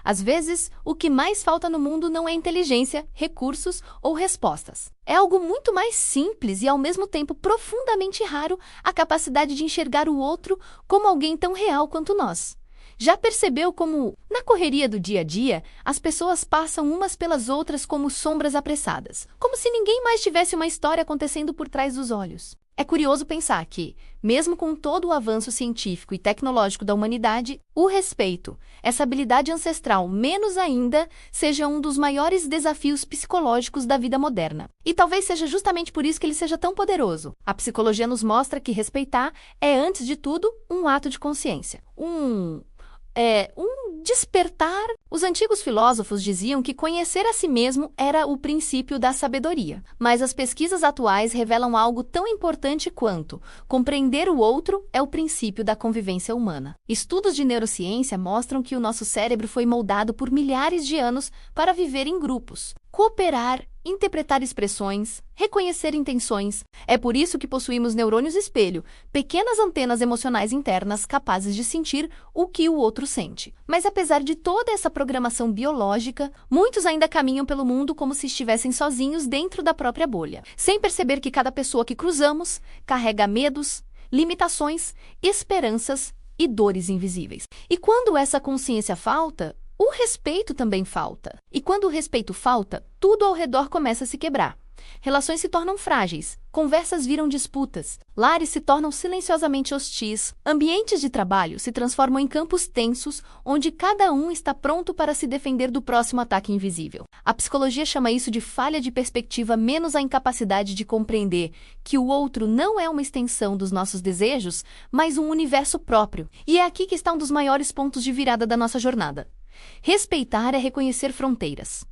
Às vezes, o que mais falta no mundo não é inteligência, recursos ou respostas. É algo muito mais simples e, ao mesmo tempo, profundamente raro, a capacidade de enxergar o outro como alguém tão real quanto nós. Já percebeu como, na correria do dia a dia, as pessoas passam umas pelas outras como sombras apressadas, como se ninguém mais tivesse uma história acontecendo por trás dos olhos? É curioso pensar que, mesmo com todo o avanço científico e tecnológico da humanidade, o respeito, essa habilidade ancestral menos ainda, seja um dos maiores desafios psicológicos da vida moderna. E talvez seja justamente por isso que ele seja tão poderoso. A psicologia nos mostra que respeitar é, antes de tudo, um ato de consciência. Um despertar. Os antigos filósofos diziam que conhecer a si mesmo era o princípio da sabedoria. Mas as pesquisas atuais revelam algo tão importante quanto compreender o outro é o princípio da convivência humana. Estudos de neurociência mostram que o nosso cérebro foi moldado por milhares de anos para viver em grupos, cooperar, interpretar expressões, reconhecer intenções. É por isso que possuímos neurônios espelho, pequenas antenas emocionais internas capazes de sentir o que o outro sente. Mas apesar de toda essa programação biológica, muitos ainda caminham pelo mundo como se estivessem sozinhos dentro da própria bolha, sem perceber que cada pessoa que cruzamos carrega medos, limitações, esperanças e dores invisíveis. E quando essa consciência falta, o respeito também falta. E quando o respeito falta, tudo ao redor começa a se quebrar. Relações se tornam frágeis, conversas viram disputas, lares se tornam silenciosamente hostis, ambientes de trabalho se transformam em campos tensos, onde cada um está pronto para se defender do próximo ataque invisível. A psicologia chama isso de falha de perspectiva, menos a incapacidade de compreender que o outro não é uma extensão dos nossos desejos, mas um universo próprio. E é aqui que está um dos maiores pontos de virada da nossa jornada. Respeitar é reconhecer fronteiras.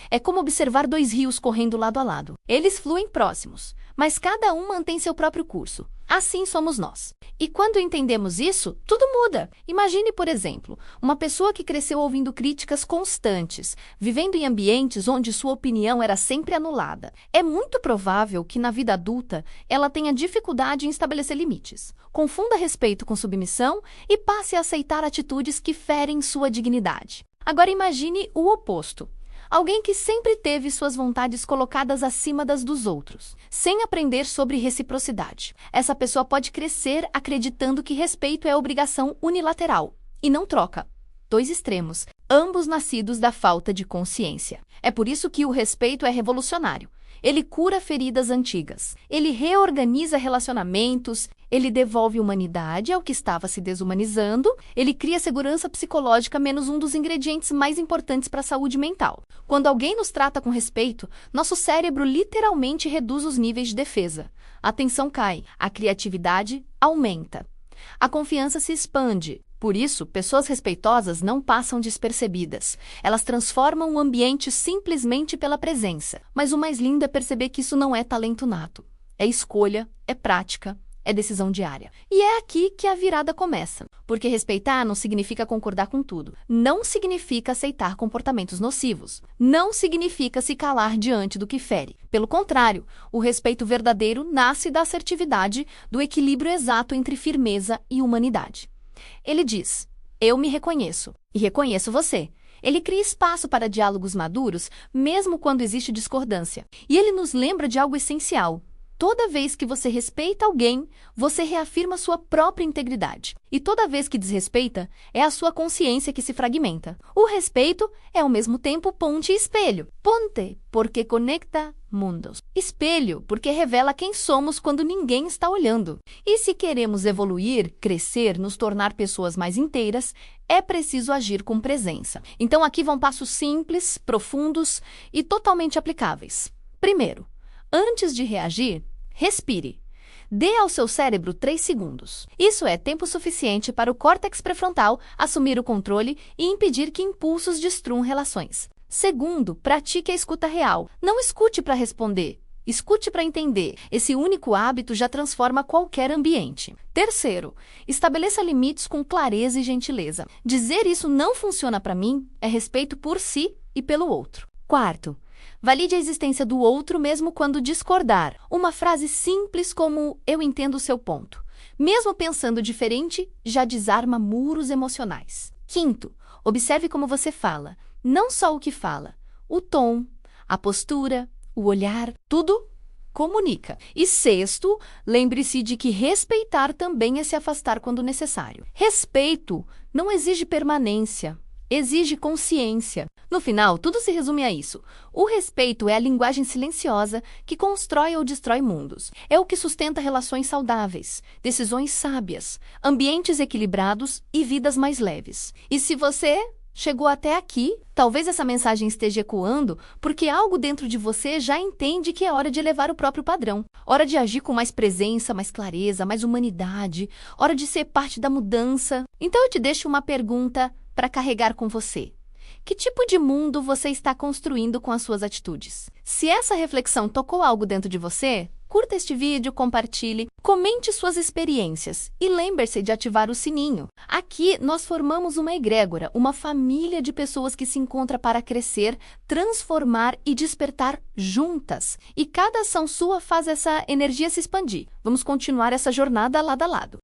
É como observar dois rios correndo lado a lado. Eles fluem próximos, mas cada um mantém seu próprio curso. Assim somos nós. E quando entendemos isso, tudo muda. Imagine, por exemplo, uma pessoa que cresceu ouvindo críticas constantes, vivendo em ambientes onde sua opinião era sempre anulada. É muito provável que na vida adulta ela tenha dificuldade em estabelecer limites, confunda respeito com submissão e passe a aceitar atitudes que ferem sua dignidade. Agora imagine o oposto. Alguém que sempre teve suas vontades colocadas acima das dos outros, sem aprender sobre reciprocidade. Essa pessoa pode crescer acreditando que respeito é obrigação unilateral, e não troca. Dois extremos, ambos nascidos da falta de consciência. É por isso que o respeito é revolucionário. Ele cura feridas antigas, ele reorganiza relacionamentos, ele devolve humanidade ao que estava se desumanizando, ele cria segurança psicológica, menos um dos ingredientes mais importantes para a saúde mental. Quando alguém nos trata com respeito, nosso cérebro literalmente reduz os níveis de defesa. A tensão cai, a criatividade aumenta. A confiança se expande. Por isso, pessoas respeitosas não passam despercebidas. Elas transformam o ambiente simplesmente pela presença. Mas o mais lindo é perceber que isso não é talento nato. É escolha, é prática, é decisão diária. E é aqui que a virada começa. Porque respeitar não significa concordar com tudo. Não significa aceitar comportamentos nocivos. Não significa se calar diante do que fere. Pelo contrário, o respeito verdadeiro nasce da assertividade, do equilíbrio exato entre firmeza e humanidade. Ele diz, eu me reconheço e reconheço você. Ele cria espaço para diálogos maduros, mesmo quando existe discordância. E ele nos lembra de algo essencial. Toda vez que você respeita alguém, você reafirma sua própria integridade. E toda vez que desrespeita, é a sua consciência que se fragmenta. O respeito é ao mesmo tempo ponte e espelho. Ponte, porque conecta mundos. Espelho, porque revela quem somos quando ninguém está olhando. E se queremos evoluir, crescer, nos tornar pessoas mais inteiras, é preciso agir com presença. Então aqui vão passos simples, profundos e totalmente aplicáveis. Primeiro, antes de reagir, respire. Dê ao seu cérebro 3 segundos. Isso é tempo suficiente para o córtex pré-frontal assumir o controle e impedir que impulsos destruam relações. Segundo, pratique a escuta real. Não escute para responder, escute para entender. Esse único hábito já transforma qualquer ambiente. Terceiro, estabeleça limites com clareza e gentileza. Dizer isso não funciona para mim é respeito por si e pelo outro. Quarto, valide a existência do outro mesmo quando discordar. Uma frase simples como eu entendo o seu ponto, mesmo pensando diferente, já desarma muros emocionais. Quinto, Observe como você fala, não só o que fala, o tom, a postura, o olhar, tudo comunica. E sexto, lembre-se de que respeitar também é se afastar quando necessário. Respeito não exige permanência, exige consciência. No final, tudo se resume a isso. O respeito é a linguagem silenciosa que constrói ou destrói mundos. É o que sustenta relações saudáveis, decisões sábias, ambientes equilibrados e vidas mais leves. E se você chegou até aqui, talvez essa mensagem esteja ecoando porque algo dentro de você já entende que é hora de elevar o próprio padrão. Hora de agir com mais presença, mais clareza, mais humanidade. Hora de ser parte da mudança. Então eu te deixo uma pergunta para carregar com você. Que tipo de mundo você está construindo com as suas atitudes? Se essa reflexão tocou algo dentro de você, curta este vídeo, compartilhe, comente suas experiências e lembre-se de ativar o sininho. Aqui nós formamos uma egrégora, uma família de pessoas que se encontra para crescer, transformar e despertar juntas. E cada ação sua faz essa energia se expandir. Vamos continuar essa jornada lado a lado.